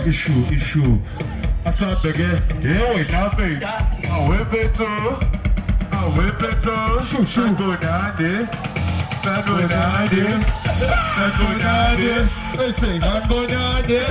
issue. I said again, yeah, we nothing. I whip it too. Sango Nadi.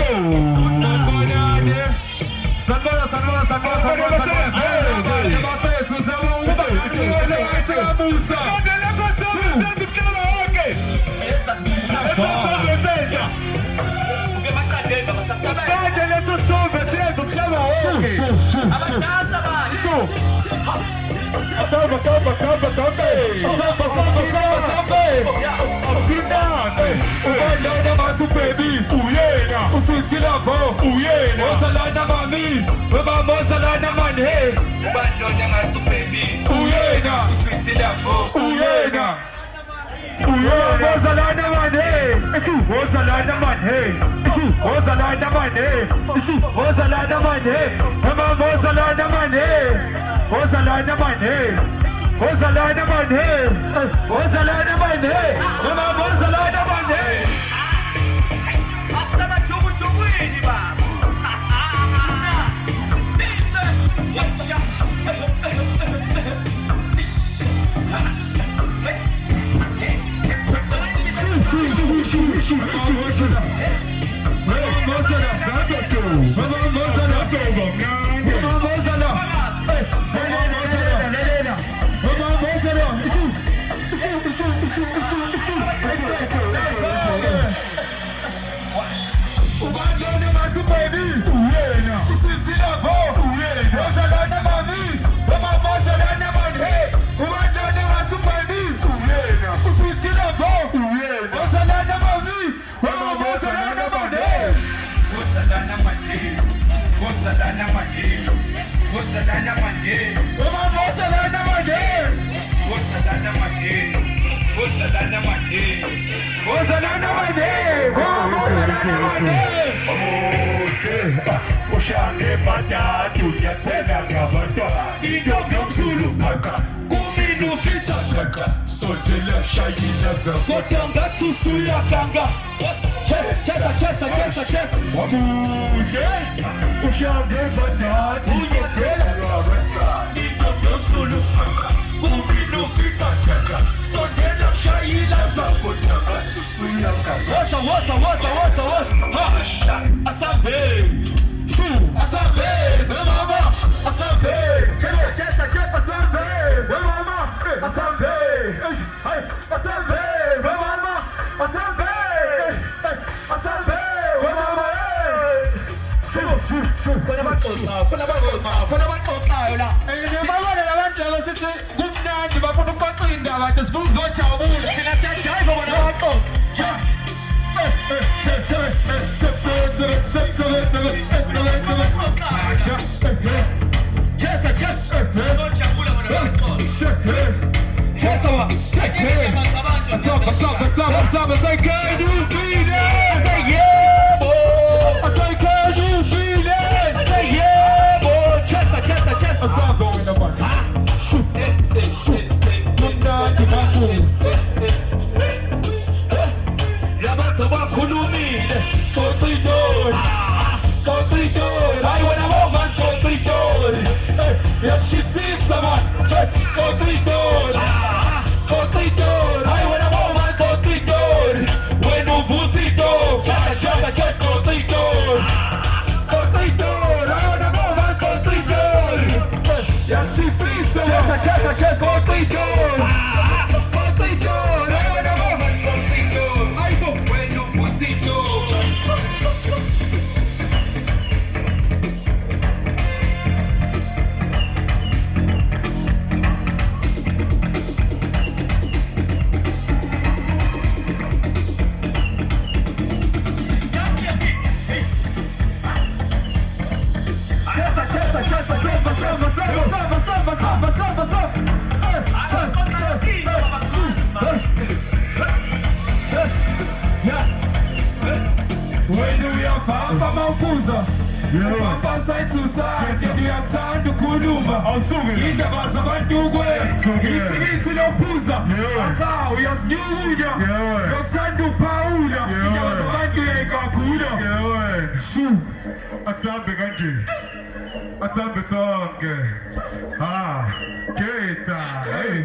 Yeah. Papa side to side, can you have time to kuluma? I'll sing it. In the bars of Andugwe, it's no puza. Aha, we are new. Yeah. No time to Paula. In the bars of Andugwe, Kakuda. Yeah. Shoo. Asante kanji. Asante song. Ah. Kesa. Hey.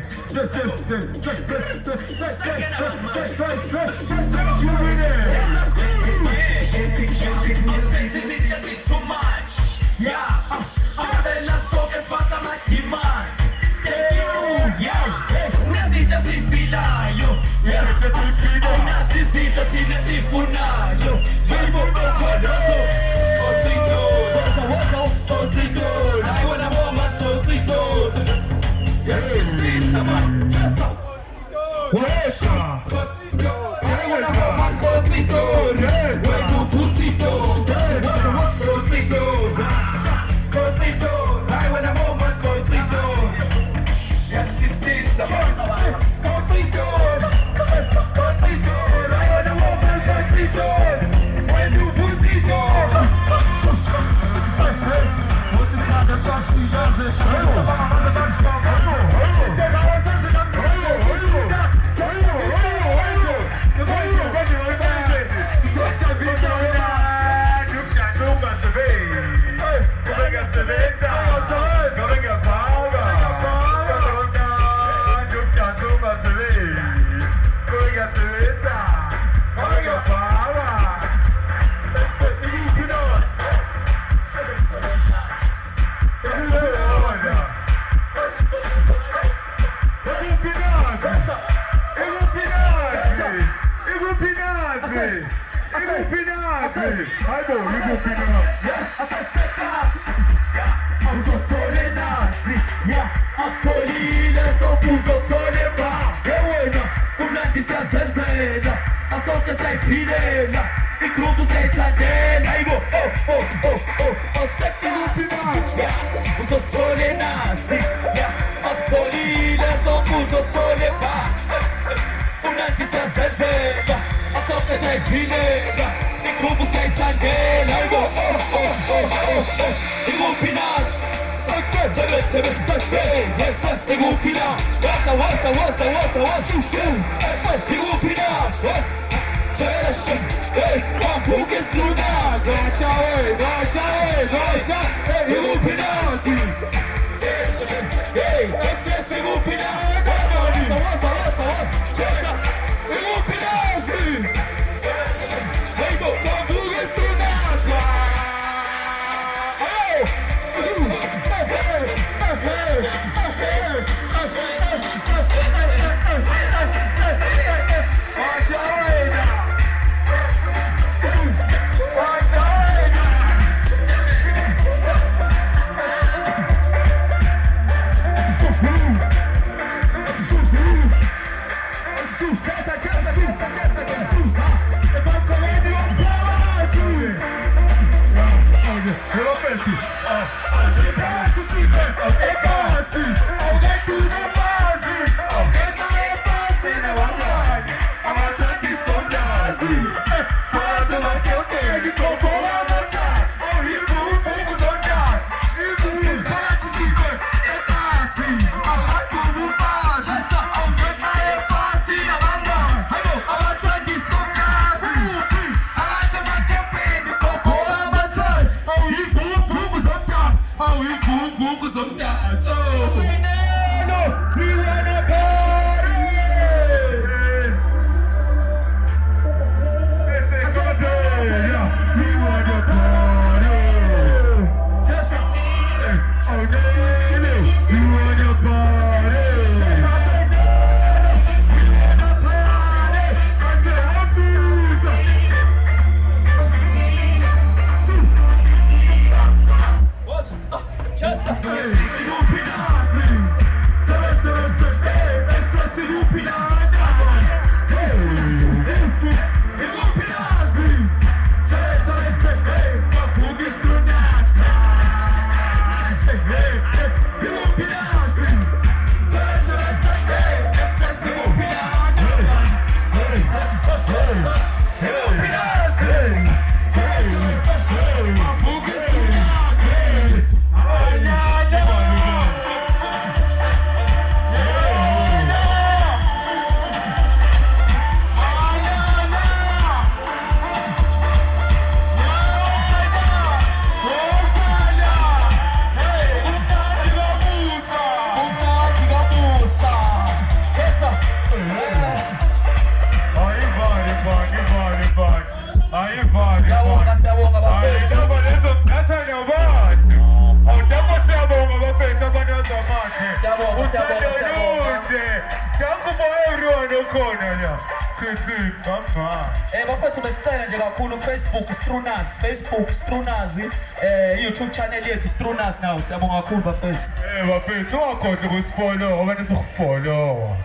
Too much. Yeah. Ahora las toques faltan más y más. Yeah. Necesitas filayo. Yeah. Necesitas funayo. Vivo poderoso. Otrito. I wanna more más otrito. Yes, she's someone. What's up? I wanna more más otrito. When you pusito. Otrito. I wanna more más otrito. Yes, she sees someone. Otrito. I wanna more más otrito. When you pusito. Just a Siyabonga, siyabonga bafethu. Siyabonga, siyabonga, siyabonga. Bafethu besicela nje kakhulu Facebook Strunas, YouTube channel yethu Strunas nawo. Siyabonga kakhulu bafethu. bafethu ungakhohlwa ukusifolowa, abantu sokufollowa.